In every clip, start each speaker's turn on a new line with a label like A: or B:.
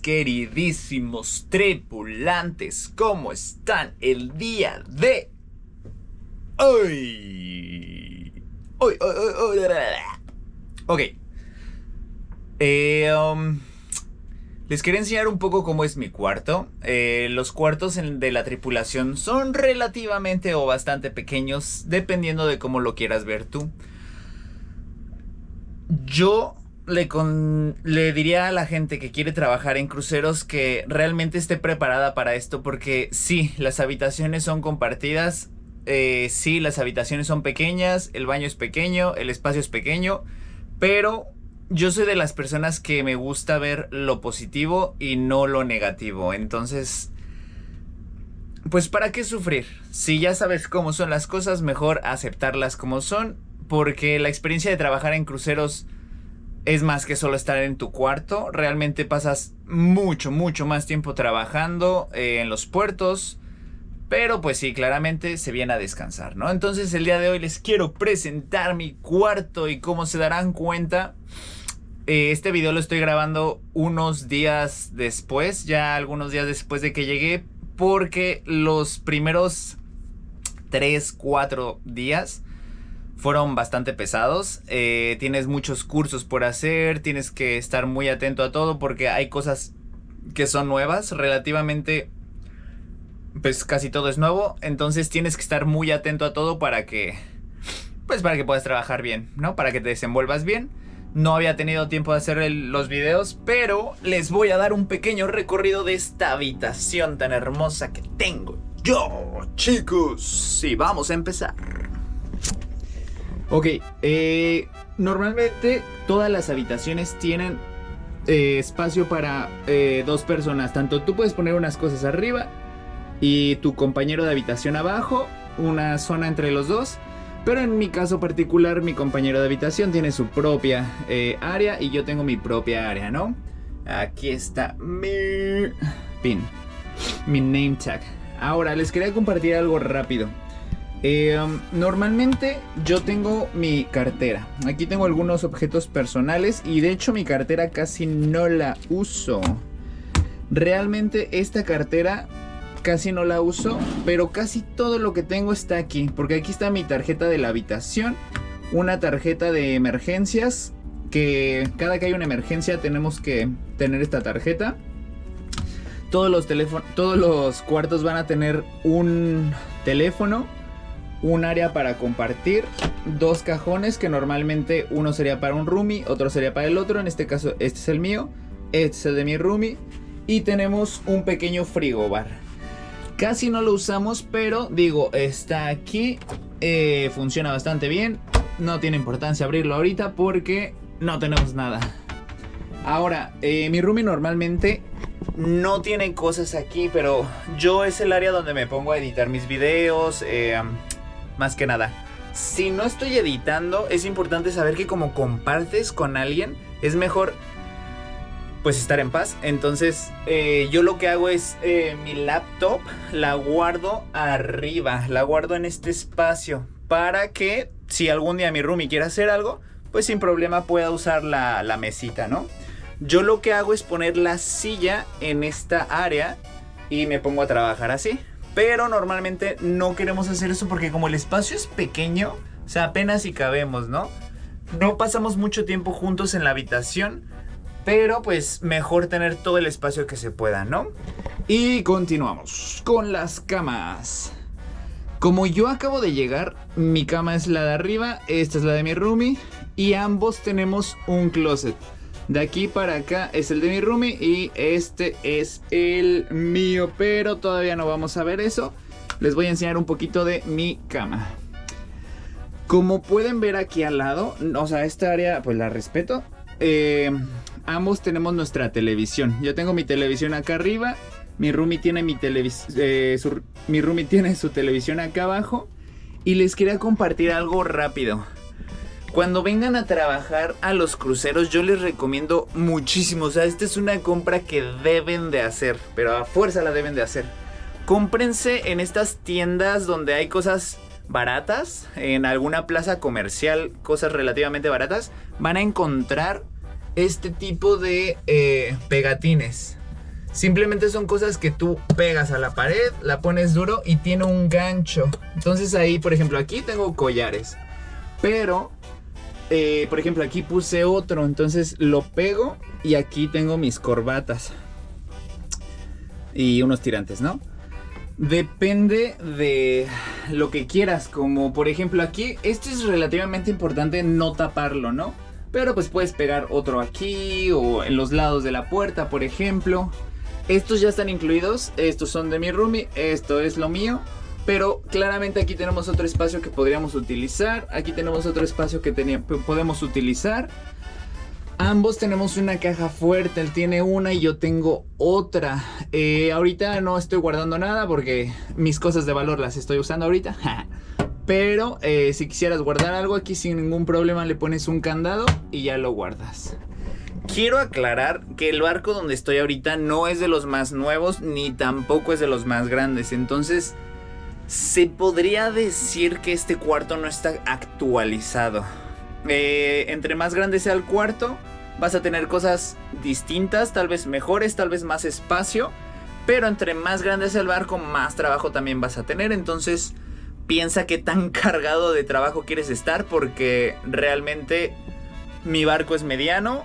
A: queridísimos tripulantes, ¿cómo están el día de hoy? Ok. Les quería enseñar un poco cómo es mi cuarto. Los cuartos de la tripulación son relativamente o bastante pequeños, dependiendo de cómo lo quieras ver tú. Yo le diría a la gente que quiere trabajar en cruceros que realmente esté preparada para esto, porque sí, las habitaciones son compartidas, sí, las habitaciones son pequeñas, el baño es pequeño, el espacio es pequeño, pero yo soy de las personas que me gusta ver lo positivo y no lo negativo. Entonces, pues ¿para qué sufrir? Si ya sabes cómo son las cosas, mejor aceptarlas como son, porque la experiencia de trabajar en cruceros es más que solo estar en tu cuarto. Realmente pasas mucho más tiempo trabajando en los puertos. Pero pues sí, claramente se viene a descansar, ¿no? Entonces el día de hoy les quiero presentar mi cuarto. Y como se darán cuenta, este video lo estoy grabando unos días después. Ya algunos días después de que llegué, porque los primeros 3-4 días fueron bastante pesados. Tienes muchos cursos por hacer, tienes que estar muy atento a todo porque hay cosas que son nuevas. Relativamente, pues casi todo es nuevo. Entonces tienes que estar muy atento a todo para que puedas trabajar bien, ¿no? Para que te desenvuelvas bien. No había tenido tiempo de hacer los videos, pero les voy a dar un pequeño recorrido de esta habitación tan hermosa que tengo yo, chicos. Sí, vamos a empezar. Ok, normalmente todas las habitaciones tienen espacio para 2 personas. Tanto tú puedes poner unas cosas arriba y tu compañero de habitación abajo, una zona entre los dos. Pero en mi caso particular, mi compañero de habitación tiene su propia área y yo tengo mi propia área, ¿no? Aquí está mi pin, mi name tag. Ahora les quería compartir algo rápido. Normalmente yo tengo mi cartera. Aquí tengo algunos objetos personales y de hecho mi cartera casi no la uso. Realmente esta cartera casi no la uso, pero casi todo lo que tengo está aquí, porque aquí está mi tarjeta de la habitación, una tarjeta de emergencias, que cada que hay una emergencia tenemos que tener esta tarjeta. Todos los cuartos van a tener un teléfono, un área para compartir, 2 cajones que normalmente uno sería para un roomie, otro sería para el otro. En este caso este es el mío, este es el de mi roomie, y tenemos un pequeño frigobar. Casi no lo usamos, pero digo, está aquí, funciona bastante bien. No tiene importancia abrirlo ahorita porque no tenemos nada. Ahora, mi roomie normalmente no tiene cosas aquí, pero yo es el área donde me pongo a editar mis videos, más que nada. Si no estoy editando, es importante saber que como compartes con alguien, es mejor pues estar en paz. Entonces yo lo que hago es mi laptop la guardo arriba, la guardo en este espacio, para que si algún día mi roomie quiere hacer algo, pues sin problema pueda usar la mesita, ¿no? Yo lo que hago es poner la silla en esta área y me pongo a trabajar así. Pero normalmente no queremos hacer eso porque como el espacio es pequeño, o sea, apenas si cabemos, ¿no? No pasamos mucho tiempo juntos en la habitación, pero pues mejor tener todo el espacio que se pueda, ¿no? Y continuamos con las camas. Como yo acabo de llegar, mi cama es la de arriba, esta es la de mi roomie, y ambos tenemos un closet. De aquí para acá es el de mi roomie y este es el mío, pero todavía no vamos a ver eso. Les voy a enseñar un poquito de mi cama. Como pueden ver aquí al lado, o sea, esta área pues la respeto. Ambos tenemos nuestra televisión. Yo tengo mi televisión acá arriba. Mi roomie tiene su televisión acá abajo. Y les quería compartir algo rápido. Cuando vengan a trabajar a los cruceros, yo les recomiendo muchísimo. O sea, esta es una compra que deben de hacer, pero a fuerza la deben de hacer. Cómprense en estas tiendas donde hay cosas baratas, en alguna plaza comercial, cosas relativamente baratas. Van a encontrar este tipo de pegatines. Simplemente son cosas que tú pegas a la pared, la pones duro y tiene un gancho. Entonces ahí, por ejemplo, aquí tengo collares. Pero, por ejemplo, aquí puse otro. Entonces lo pego y aquí tengo mis corbatas. Y unos tirantes, ¿no? Depende de lo que quieras. Como por ejemplo aquí, esto es relativamente importante no taparlo, ¿no? Pero pues puedes pegar otro aquí o en los lados de la puerta, por ejemplo. Estos ya están incluidos, estos son de mi roomie, esto es lo mío. Pero claramente aquí tenemos otro espacio que podríamos utilizar. Aquí tenemos otro espacio que podemos utilizar. Ambos tenemos una caja fuerte, él tiene una y yo tengo otra. Ahorita no estoy guardando nada porque mis cosas de valor las estoy usando ahorita. Pero si quisieras guardar algo aquí sin ningún problema le pones un candado y ya lo guardas. Quiero aclarar que el barco donde estoy ahorita no es de los más nuevos ni tampoco es de los más grandes. Entonces se podría decir que este cuarto no está actualizado. Entre más grande sea el cuarto, vas a tener cosas distintas, tal vez mejores, tal vez más espacio. Pero entre más grande sea el barco, más trabajo también vas a tener. Entonces piensa qué tan cargado de trabajo quieres estar, porque realmente mi barco es mediano,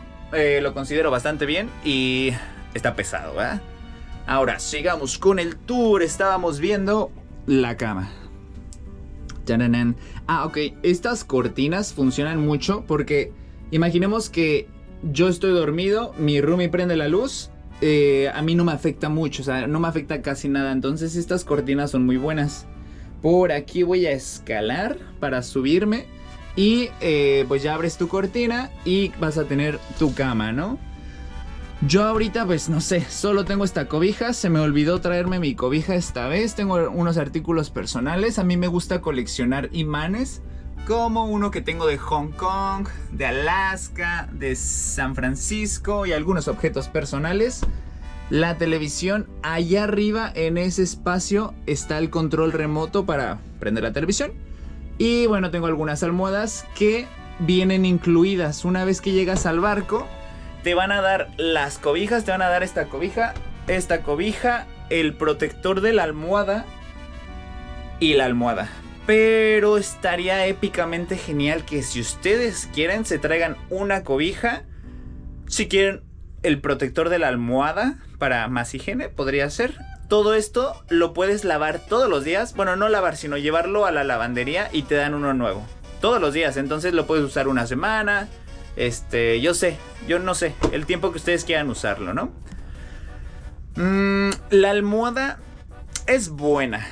A: lo considero bastante bien y está pesado, ¿eh? Ahora sigamos con el tour. Estábamos viendo la cama. ¡Tararán! Ah, ok, estas cortinas funcionan mucho porque imaginemos que yo estoy dormido, mi roomie prende la luz, a mí no me afecta mucho, o sea, no me afecta casi nada. Entonces estas cortinas son muy buenas. Por aquí voy a escalar para subirme y pues ya abres tu cortina y vas a tener tu cama, ¿no? Yo ahorita pues no sé, solo tengo esta cobija, se me olvidó traerme mi cobija esta vez. Tengo unos artículos personales, a mí me gusta coleccionar imanes, como uno que tengo de Hong Kong, de Alaska, de San Francisco y algunos objetos personales. La televisión, allá arriba en ese espacio está el control remoto para prender la televisión. Y bueno, tengo algunas almohadas que vienen incluidas. Una vez que llegas al barco, te van a dar las cobijas, te van a dar esta cobija, el protector de la almohada y la almohada. Pero estaría épicamente genial que si ustedes quieren se traigan una cobija. Si quieren el protector de la almohada para más higiene, podría ser. Todo esto lo puedes lavar todos los días. Bueno, no lavar, sino llevarlo a la lavandería y te dan uno nuevo todos los días. Entonces lo puedes usar una semana. Yo no sé, el tiempo que ustedes quieran usarlo, ¿no? La almohada es buena,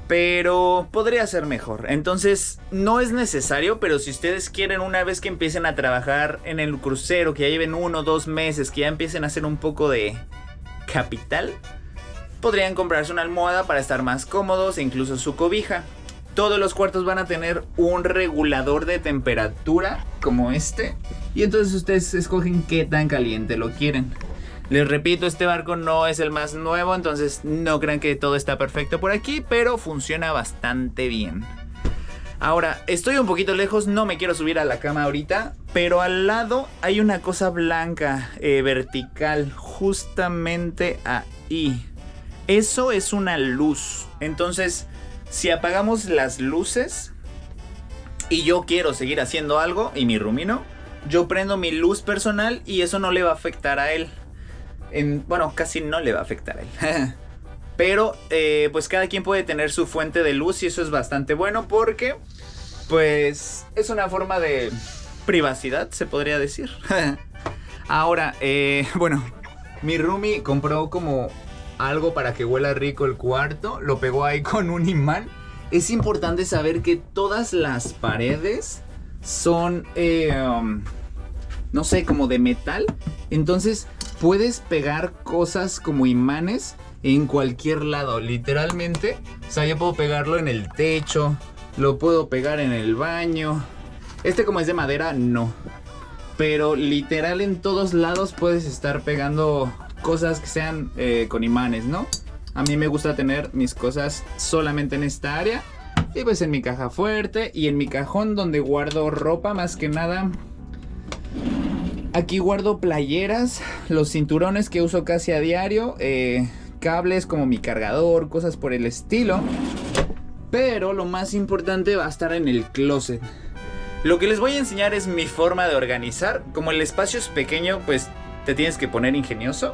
A: pero podría ser mejor. Entonces no es necesario, pero si ustedes quieren, una vez que empiecen a trabajar en el crucero, que ya lleven 1 o 2 meses, que ya empiecen a hacer un poco de capital, podrían comprarse una almohada para estar más cómodos e incluso su cobija. Todos los cuartos van a tener un regulador de temperatura como este. Y entonces ustedes escogen qué tan caliente lo quieren. Les repito, este barco no es el más nuevo, entonces no crean que todo está perfecto por aquí, pero funciona bastante bien. Ahora, estoy un poquito lejos, no me quiero subir a la cama ahorita, pero al lado hay una cosa blanca, vertical, justamente ahí. Eso es una luz. Entonces, si apagamos las luces y yo quiero seguir haciendo algo y mi roomie no, yo prendo mi luz personal y eso no le va a afectar a él. Bueno, casi no le va a afectar a él. Pero pues cada quien puede tener su fuente de luz y eso es bastante bueno porque pues es una forma de privacidad, se podría decir. Ahora, bueno, mi roomie compró como algo para que huela rico el cuarto, lo pegó ahí con un imán. Es importante saber que todas las paredes son, no sé, como de metal. Entonces puedes pegar cosas como imanes en cualquier lado, literalmente. O sea, yo puedo pegarlo en el techo, lo puedo pegar en el baño. Este, como es de madera, no. Pero literal en todos lados puedes estar pegando cosas que sean con imanes, ¿no? A mí me gusta tener mis cosas solamente en esta área. Y pues en mi caja fuerte y en mi cajón donde guardo ropa, más que nada. Aquí guardo playeras, los cinturones que uso casi a diario, cables como mi cargador, cosas por el estilo. Pero lo más importante va a estar en el closet. Lo que les voy a enseñar es mi forma de organizar. Como el espacio es pequeño, pues te tienes que poner ingenioso.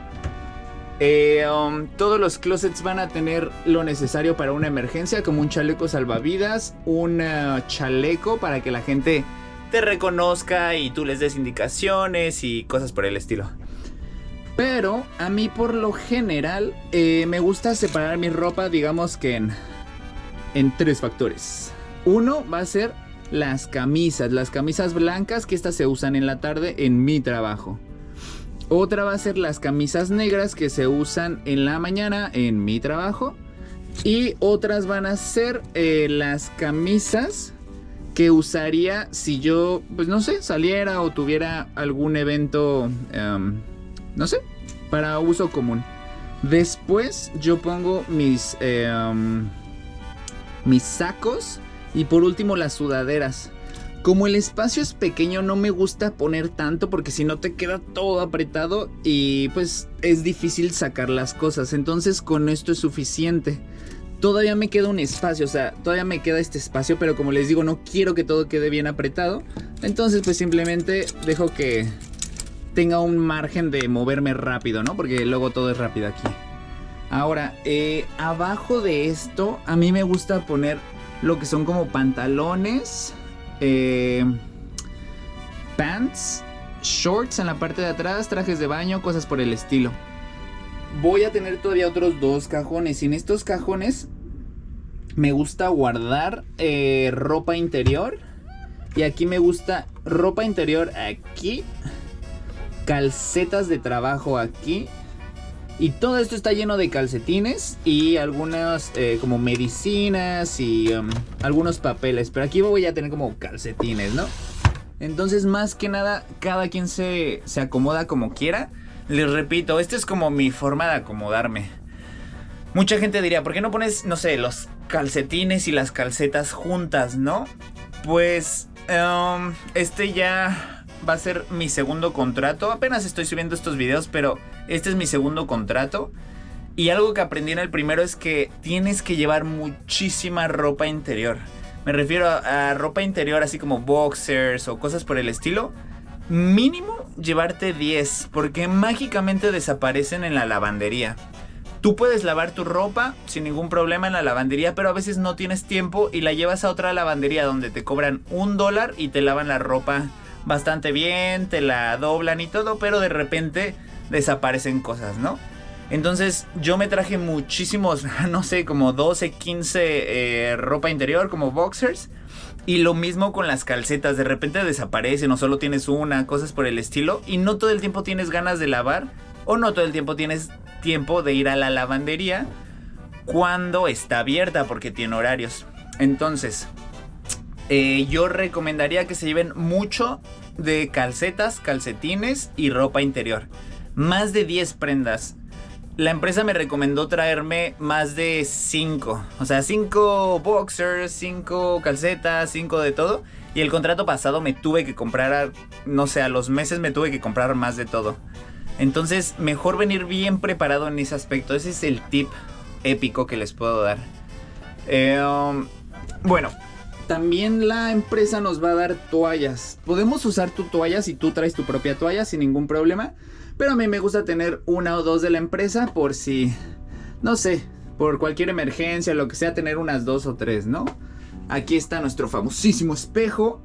A: Todos los closets van a tener lo necesario para una emergencia, como un chaleco salvavidas, un chaleco para que la gente te reconozca y tú les des indicaciones y cosas por el estilo. Pero a mí por lo general me gusta separar mi ropa, digamos que en 3 factores. Uno va a ser las camisas blancas, que estas se usan en la tarde en mi trabajo. Otra va a ser las camisas negras, que se usan en la mañana en mi trabajo. Y otras van a ser las camisas que usaría si yo, pues no sé, saliera o tuviera algún evento, no sé, para uso común. Después yo pongo mis sacos y por último las sudaderas. Como el espacio es pequeño, no me gusta poner tanto porque si no te queda todo apretado y pues es difícil sacar las cosas. Entonces con esto es suficiente. Todavía me queda un espacio, o sea, todavía me queda este espacio, pero como les digo, no quiero que todo quede bien apretado. Entonces pues simplemente dejo que tenga un margen de moverme rápido, ¿no? Porque luego todo es rápido aquí. Ahora, abajo de esto, a mí me gusta poner lo que son como pantalones, pants, shorts en la parte de atrás, trajes de baño, cosas por el estilo. Voy a tener todavía otros 2 cajones y en estos cajones me gusta guardar ropa interior. Y aquí me gusta ropa interior aquí, calcetas de trabajo aquí. Y todo esto está lleno de calcetines y algunas como medicinas y algunos papeles. Pero aquí voy a tener como calcetines, ¿no? Entonces más que nada cada quien se acomoda como quiera. Les repito, esta es como mi forma de acomodarme. Mucha gente diría, ¿por qué no pones, no sé, los calcetines y las calcetas juntas, no? Pues este ya va a ser mi segundo contrato. Apenas estoy subiendo estos videos, pero este es mi segundo contrato. Y algo que aprendí en el primero es que tienes que llevar muchísima ropa interior. Me refiero a ropa interior así como boxers o cosas por el estilo. Mínimo llevarte 10, porque mágicamente desaparecen en la lavandería. Tú puedes lavar tu ropa sin ningún problema en la lavandería, pero a veces no tienes tiempo y la llevas a otra lavandería donde te cobran $1 y te lavan la ropa bastante bien, te la doblan y todo, pero de repente desaparecen cosas, ¿no? Entonces yo me traje muchísimos, no sé, como 12, 15 ropa interior, como boxers. Y lo mismo con las calcetas, de repente desaparecen o solo tienes una, cosas por el estilo. Y no todo el tiempo tienes ganas de lavar o no todo el tiempo tienes tiempo de ir a la lavandería cuando está abierta porque tiene horarios. Entonces, yo recomendaría que se lleven mucho de calcetas, calcetines y ropa interior. Más de 10 prendas. La empresa me recomendó traerme más de 5. O sea, 5 boxers, 5 calcetas, 5 de todo. Y el contrato pasado me tuve que comprar, no sé, a los meses me tuve que comprar más de todo. Entonces, mejor venir bien preparado en ese aspecto. Ese es el tip épico que les puedo dar. Bueno, también la empresa nos va a dar toallas. Podemos usar tu toalla si tú traes tu propia toalla sin ningún problema. Pero a mí me gusta tener 1 o 2 de la empresa por si, no sé, por cualquier emergencia, lo que sea, tener unas 2 o 3, ¿no? Aquí está nuestro famosísimo espejo.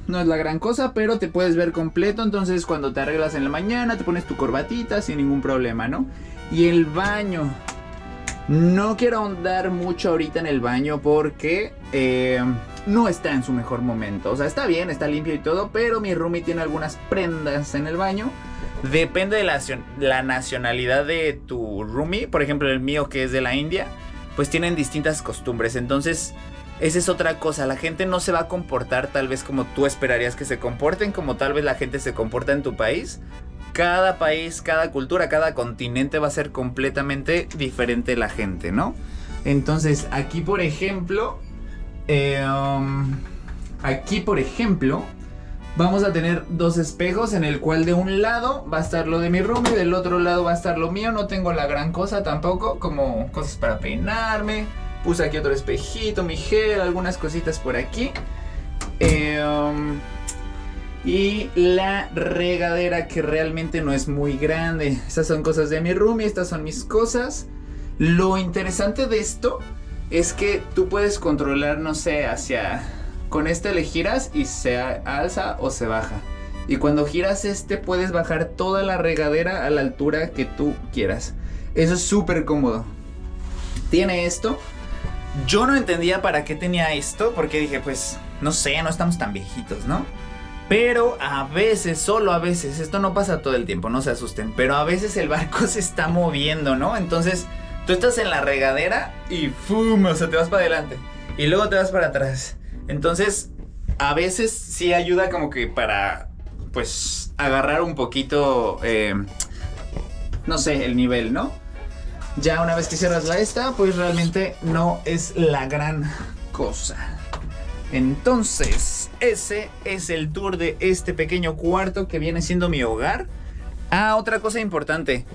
A: No es la gran cosa, pero te puedes ver completo. Entonces cuando te arreglas en la mañana, te pones tu corbatita sin ningún problema, ¿no? Y el baño. No quiero ahondar mucho ahorita en el baño porque no está en su mejor momento. O sea, está bien, está limpio y todo, pero mi roomie tiene algunas prendas en el baño. Depende de la nacionalidad de tu roomie. Por ejemplo, el mío, que es de la India, pues tienen distintas costumbres. Entonces, esa es otra cosa. La gente no se va a comportar tal vez como tú esperarías que se comporten, como tal vez la gente se comporta en tu país. Cada país, cada cultura, cada continente va a ser completamente diferente la gente, ¿no? Entonces, aquí por ejemplo, Aquí, por ejemplo, vamos a tener dos espejos en el cual de un lado va a estar lo de mi roomie, del otro lado va a estar lo mío. No tengo la gran cosa tampoco, como cosas para peinarme. Puse aquí otro espejito, mi gel, algunas cositas por aquí. Y la regadera, que realmente no es muy grande. Estas son cosas de mi roomie, estas son mis cosas. Lo interesante de esto es que tú puedes controlar, no sé, con este le giras y se alza o se baja. Y cuando giras puedes bajar toda la regadera a la altura que tú quieras. Eso es súper cómodo. Tiene esto. Yo no entendía para qué tenía esto, porque dije, pues, no sé, no estamos tan viejitos, ¿no? Pero a veces, solo a veces, esto no pasa todo el tiempo, no se asusten, pero a veces el barco se está moviendo, ¿no? Entonces, tú estás en la regadera y ¡fum! O sea, te vas para adelante y luego te vas para atrás. Entonces, a veces sí ayuda como que para, pues, agarrar un poquito, no sé, el nivel, ¿no? Ya una vez que cierras esta, pues realmente no es la gran cosa. Entonces, ese es el tour de este pequeño cuarto que viene siendo mi hogar. Ah, otra cosa importante.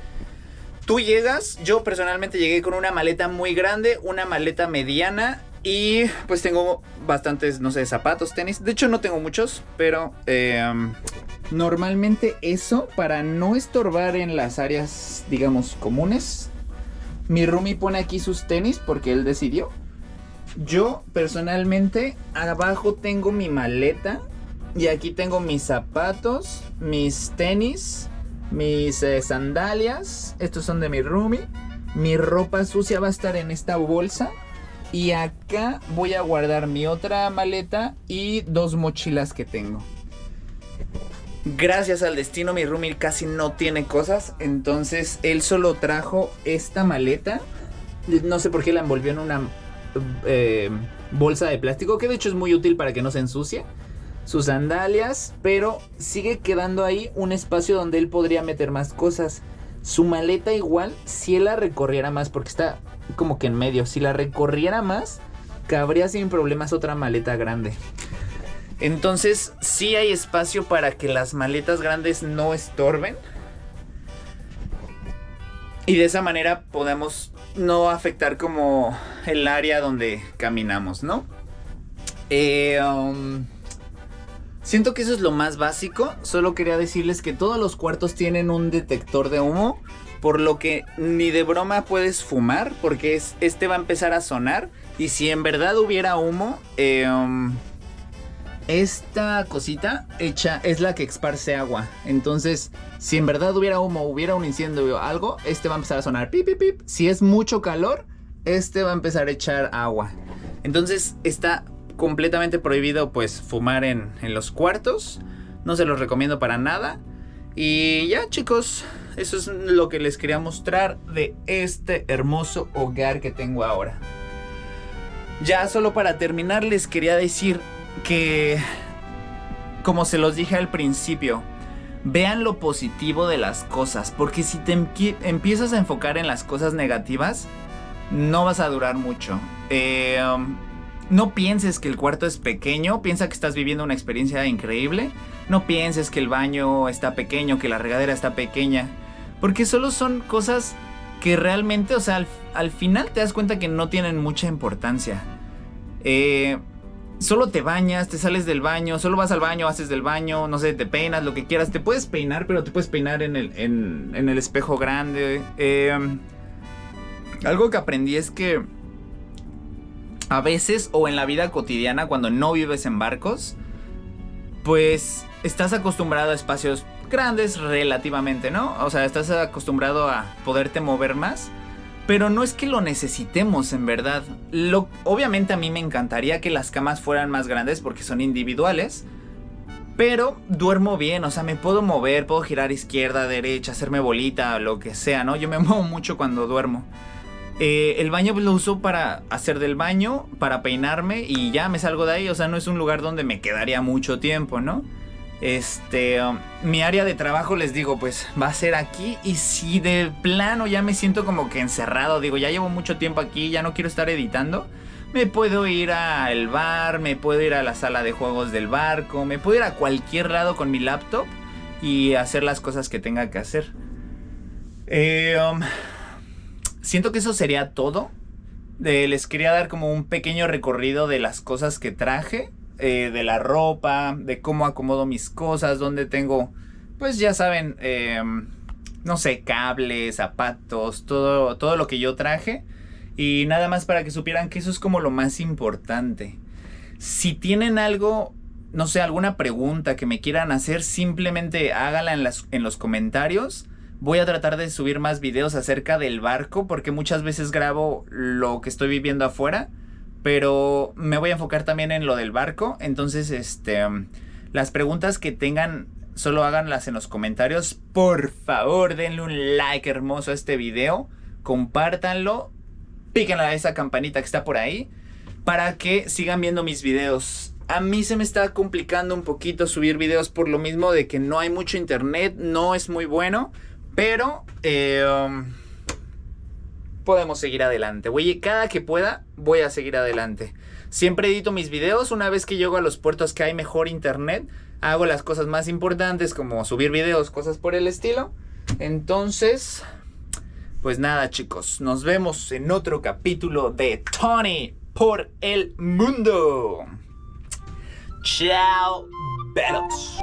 A: Tú llegas, yo personalmente llegué con una maleta muy grande, una maleta mediana y pues tengo bastantes, no sé, zapatos, tenis. De hecho no tengo muchos, pero normalmente eso, para no estorbar en las áreas, digamos, comunes. Mi roomie pone aquí sus tenis porque él decidió. Yo personalmente abajo tengo mi maleta y aquí tengo mis zapatos, mis tenis, mis sandalias. Estos son de mi roomie. Mi ropa sucia va a estar en esta bolsa. Y acá voy a guardar mi otra maleta y dos mochilas que tengo. Gracias al destino, mi roomie casi no tiene cosas. Entonces él solo trajo esta maleta. No sé por qué la envolvió en una bolsa de plástico, que de hecho es muy útil para que no se ensucie. Sus sandalias, pero sigue quedando ahí un espacio donde él podría meter más cosas. Su maleta igual, si él la recorriera más, porque está como que en medio, si la recorriera más, cabría sin problemas otra maleta grande. Entonces sí hay espacio para que las maletas grandes no estorben. Y de esa manera podemos no afectar como el área donde caminamos, ¿no? Siento que eso es lo más básico. Solo quería decirles que todos los cuartos tienen un detector de humo, por lo que ni de broma puedes fumar, porque va a empezar a sonar. Y si en verdad hubiera humo, esta cosita hecha es la que esparce agua. Entonces, si en verdad hubiera humo, hubiera un incendio o algo, va a empezar a sonar pip, pip, pip. Si es mucho calor, va a empezar a echar agua. Entonces, está completamente prohibido, pues, fumar en los cuartos. No se los recomiendo para nada. Y ya, chicos, eso es lo que les quería mostrar de este hermoso hogar que tengo ahora. Ya solo para terminar, les quería decir que, como se los dije al principio, vean lo positivo de las cosas, porque si te empiezas a enfocar en las cosas negativas, no vas a durar mucho. No pienses que el cuarto es pequeño, piensa que estás viviendo una experiencia increíble. No pienses que el baño está pequeño, que la regadera está pequeña, porque solo son cosas que realmente, o sea, al final te das cuenta que no tienen mucha importancia. Solo te bañas, te sales del baño, solo vas al baño, haces del baño, no sé, te peinas, lo que quieras. Te puedes peinar, pero te puedes peinar en el espejo grande. Algo que aprendí es que a veces, o en la vida cotidiana, cuando no vives en barcos, pues estás acostumbrado a espacios grandes relativamente, ¿no? O sea, estás acostumbrado a poderte mover más. Pero no es que lo necesitemos, en verdad. Obviamente a mí me encantaría que las camas fueran más grandes porque son individuales. Pero duermo bien, o sea, me puedo mover, puedo girar izquierda, derecha, hacerme bolita, lo que sea, ¿no? Yo me muevo mucho cuando duermo. El baño lo uso para hacer del baño, para peinarme y ya me salgo de ahí. O sea, no es un lugar donde me quedaría mucho tiempo, ¿no? Mi área de trabajo, les digo, pues va a ser aquí. Y si de plano ya me siento como que encerrado, digo, ya llevo mucho tiempo aquí, ya no quiero estar editando, Me puedo ir al bar, me puedo ir a la sala de juegos del barco, me puedo ir a cualquier lado con mi laptop y hacer las cosas que tenga que hacer. Siento que eso sería todo. Les quería dar como un pequeño recorrido de las cosas que traje, de la ropa, de cómo acomodo mis cosas, donde tengo, pues ya saben, no sé, cables, zapatos, todo lo que yo traje. Y nada más para que supieran que eso es como lo más importante. Si tienen algo, no sé, alguna pregunta que me quieran hacer, simplemente hágala en los comentarios. Voy a tratar de subir más videos acerca del barco, porque muchas veces grabo lo que estoy viviendo afuera, pero me voy a enfocar también en lo del barco. Entonces, las preguntas que tengan, solo háganlas en los comentarios. Por favor, denle un like hermoso a este video, compártanlo, píquenle a esa campanita que está por ahí para que sigan viendo mis videos. A mí se me está complicando un poquito subir videos por lo mismo de que no hay mucho internet, no es muy bueno, pero podemos seguir adelante. Cada que pueda voy a seguir adelante. Siempre edito mis videos una vez que llego a los puertos que hay mejor internet. Hago las cosas más importantes como subir videos, cosas por el estilo. Entonces, pues nada, chicos, nos vemos en otro capítulo de Tony por el mundo. Chao, belos.